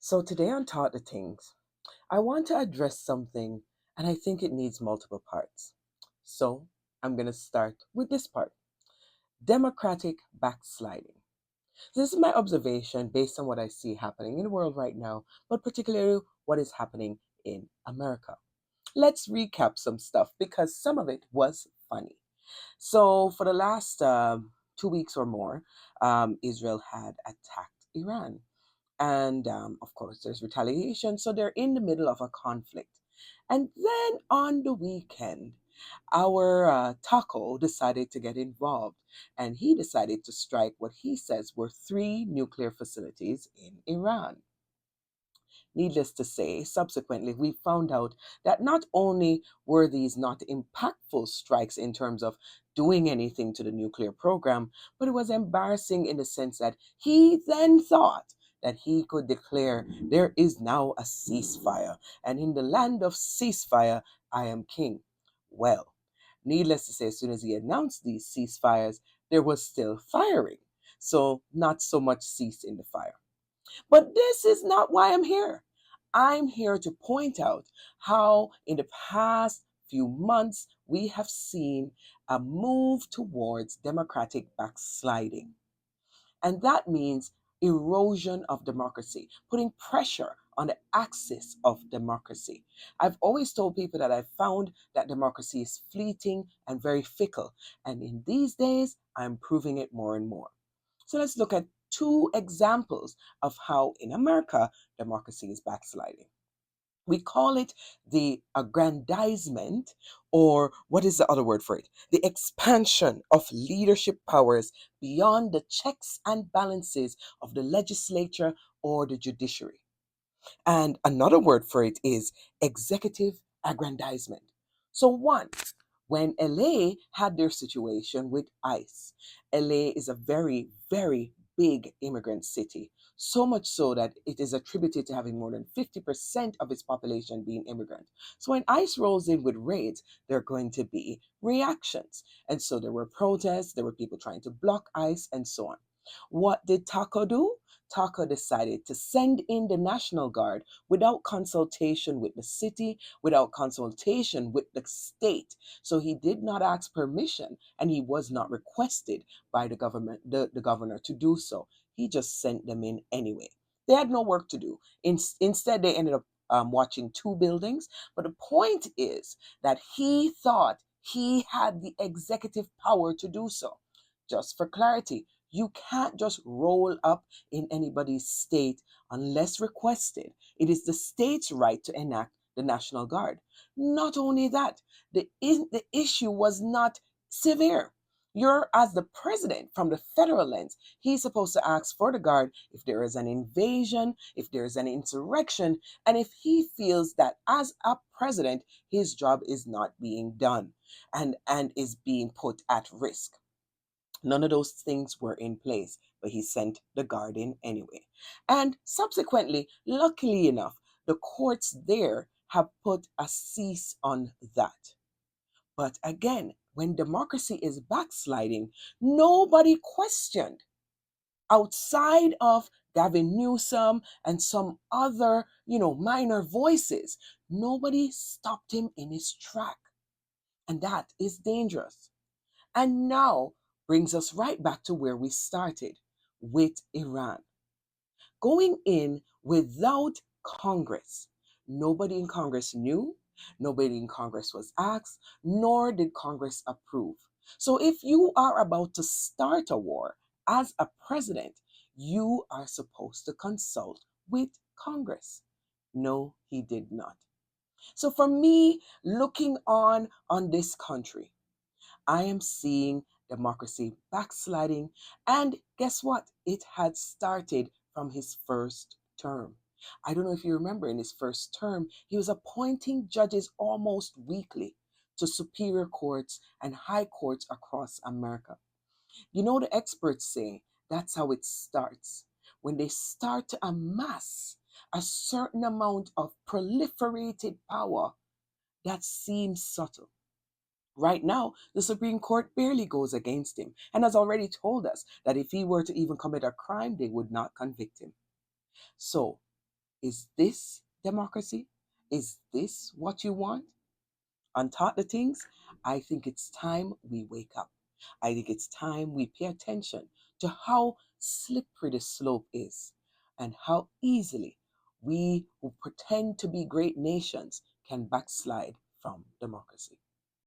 So today on Taught the Tings, I want to address something and I think it needs multiple parts. So I'm going to start with this part: democratic backsliding. This is my observation based on what I see happening in the world right now, but particularly what is happening in America. Let's recap some stuff because some of it was funny. So, for the last 2 weeks or more, Israel had attacked Iran. And of course, there's retaliation. So they're in the middle of a conflict. And then on the weekend, our Taco decided to get involved. And he decided to strike what he says were three nuclear facilities in Iran. Needless to say, subsequently, we found out that not only were these not impactful strikes in terms of doing anything to the nuclear program, but it was embarrassing in the sense that he then thought that he could declare there is now a ceasefire, and in the land of ceasefire, I am king. Well, needless to say, as soon as he announced these ceasefires, there was still firing. So, not so much cease in the fire. But this is not why I'm here. I'm here to point out how, in the past few months, we have seen a move towards democratic backsliding. And that means erosion of democracy, putting pressure on the axis of democracy. I've always told people that I've found that democracy is fleeting and very fickle. And in these days, I'm proving it more and more. So let's look at two examples of how in America democracy is backsliding. We call it the aggrandizement, or what is the other word for it? The expansion of leadership powers beyond the checks and balances of the legislature or the judiciary. And another word for it is executive aggrandizement. So, one, when LA had their situation with ICE, LA is a very, very big immigrant city. So much so that it is attributed to having more than 50% of its population being immigrant. So when ICE rolls in with raids, there are going to be reactions. And so there were protests, there were people trying to block ICE, and so on. What did Taco do? Taco decided to send in the National Guard without consultation with the city, without consultation with the state. So he did not ask permission and he was not requested by the government, the governor to do so. He just sent them in anyway. They had no work to do. Instead, they ended up watching two buildings. But the point is that he thought he had the executive power to do so. Just for clarity, you can't just roll up in anybody's state unless requested. It is the state's right to enact the National Guard. Not only that, the issue was not severe. You're, as the president from the federal lens, he's supposed to ask for the guard if there is an invasion, if there is an insurrection, and if he feels that as a president, his job is not being done and is being put at risk. None of those things were in place, but he sent the guard in anyway. And subsequently, luckily enough, the courts there have put a cease on that. But again, when democracy is backsliding, nobody questioned outside of Gavin Newsom and some other, minor voices. Nobody stopped him in his track. And that is dangerous. And now brings us right back to where we started with Iran. Going in without Congress. Nobody in Congress knew, nobody in Congress was asked, nor did Congress approve. So if you are about to start a war as a president, you are supposed to consult with Congress. No, he did not. So for me, looking on this country, I am seeing democracy backsliding. And guess what? It had started from his first term. I don't know if you remember, in his first term, he was appointing judges almost weekly to superior courts and high courts across America. The experts say that's how it starts. When they start to amass a certain amount of proliferated power that seems subtle. Right now, the Supreme Court barely goes against him and has already told us that if he were to even commit a crime, they would not convict him. So, Is this democracy? Is this what you want? Untaught the things, I think it's time we wake up. I think it's time we pay attention to how slippery the slope is and how easily we who pretend to be great nations can backslide from democracy.